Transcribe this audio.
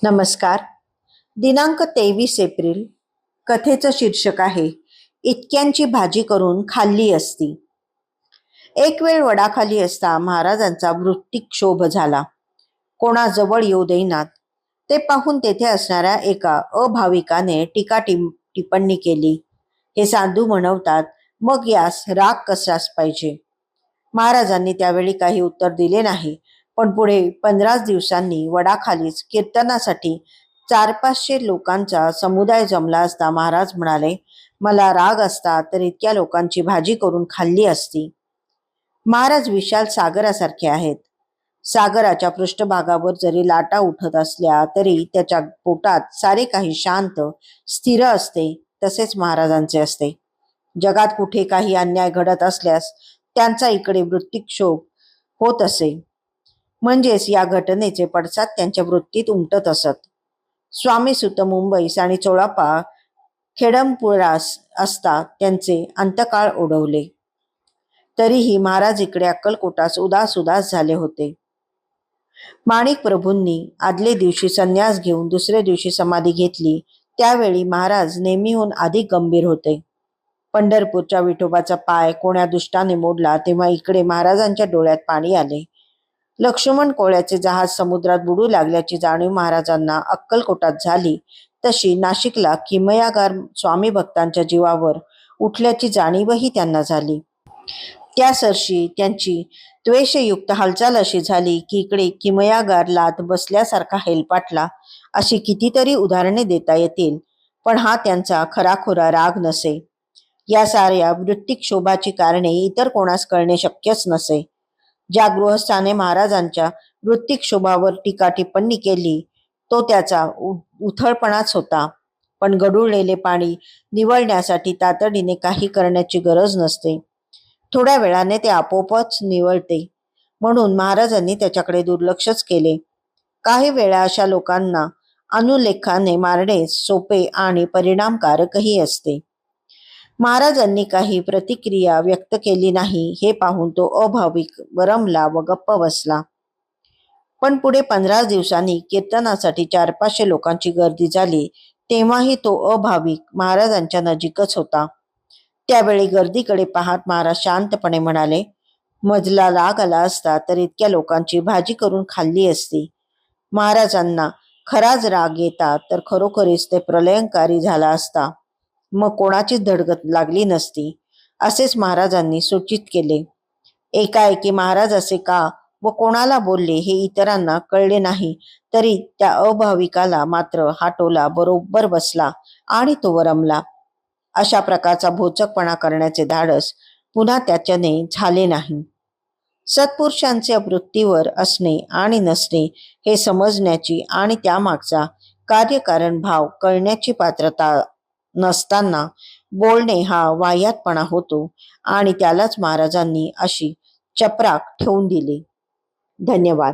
नमस्कार. दिनांक 23 एप्रिल. कथेचं शीर्षक आहे इतक्यांची भाजी करून खाल्ली असती. एक वेळ वडाखाली असता महाराजांचा वृत्तिक्षोभ झाला. कोणाजवळ येऊ देईनात. ते पाहून तेथे असणाऱ्या एका अभाविकाने टिप्पणी केली. हे साधू म्हणवतात, मग यास राग कशास पाहिजे. महाराजांनी त्यावेळी काही उत्तर दिले नाही. पण पुढे 15 दिवसांनी वडाखालीच कीर्तनासाठी 400-500 लोकांचा समुदाय जमला असता महाराज म्हणाले, मला राग असता तर इतक्या लोकांची भाजी करून खाल्ली असती. महाराज विशाल सागरासारखे आहेत. सागराच्या पृष्ठभागावर जरी लाटा उठत असल्या तरी त्याच्या पोटात सारे काही शांत स्थिर असते. तसेच महाराजांचे असते. जगात कुठे काही अन्याय घडत असल्यास त्यांचा इकडे वृत्तिक्षोभ होत असे. म्हणजेच या घटनेचे पडसाद त्यांच्या वृत्तीत उमटत असत. स्वामी सुत मुंबईस आणि चोळाप्पा खेडमपुरास असता त्यांचे अंतकाळ ओढवले. तरीही महाराज इकडे अक्कलकोटास उदास उदास झाले होते. माणिक प्रभूंनी आदले दिवशी संन्यास घेऊन दुसऱ्या दिवशी समाधी घेतली. त्यावेळी महाराज नेहमीहून अधिक गंभीर होते. पंढरपूरच्या विठोबाचा पाय कोण्या दुष्टाने मोडला तेव्हा इकडे महाराजांच्या डोळ्यात पाणी आले. लक्ष्मण कोळ्याचे जहाज समुद्रात बुडू लागल्याची जाणीव महाराजांना अक्कलकोटात झाली, तशी नाशिकला किमयागार स्वामी भक्तांच्या जीवावर उठल्याची जाणीवही त्यांना झाली. त्यासरशी त्यांची द्वेषयुक्त हालचाल अशी झाली की इकडे किमयागार लाथ बसल्यासारखा हेलपाटला, अशी कितीतरी उदाहरणे देता येतील. पण हा त्यांचा खराखुरा राग नसे. या साऱ्या वृत्तिक्षोभाची कारणे इतर कोणास कळणे शक्यच नसे. ज्या गृहस्थाने महाराजांच्या वृत्तिक्षोभावर टीका टिप्पणी केली तो त्याचा उथळपणाच होता. पण गढुळलेले पाणी निवळण्यासाठी तातडीने काही करण्याची गरज नसते. थोड्या वेळाने ते आपोआपच निवळते. म्हणून महाराजांनी त्याच्याकडे दुर्लक्षच केले. काही वेळा अशा लोकांना अनुलेखाने मारणे सोपे आणि परिणामकारकही असते. महाराजांनी काही प्रतिक्रिया व्यक्त केली नाही हे पाहून तो अभाविक वरमला व गप्प बसला. पण पुढे 15 दिवसांनी कीर्तनासाठी 400-500 लोकांची गर्दी झाली. तेव्हाही तो अभाविक महाराजांच्या नजीकच होता. त्यावेळी गर्दीकडे पाहत महाराज शांतपणे म्हणाले, मजला राग आला असता तर इतक्या लोकांची भाजी करून खाल्ली असती. महाराजांना खराच राग येता तर खरोखरीच ते प्रलयंकारी झाला असता. मग कोणाचीच धडगत लागली नसती. असेच महाराजांनी सूचित केले. एकाएकी महाराज असे का व कोणाला बोलले हे इतरांना कळले नाही. तरी त्या अभाविकाला मात्र हा टोला बरोबर बसला आणि तो वरमला. अशा प्रकारचा भोचकपणा करण्याचे धाडस पुन्हा त्याच्याने झाले नाही. सत्पुरुषांचे वृत्तीवर असणे आणि नसणे हे समजण्याची आणि त्यामागचा कार्यकारण भाव कळण्याची पात्रता नसताना बोलणे हा वाह्यातपणा होतो आणि त्यालाच महाराजांनी अशी चपराक ठेवून दिली. धन्यवाद.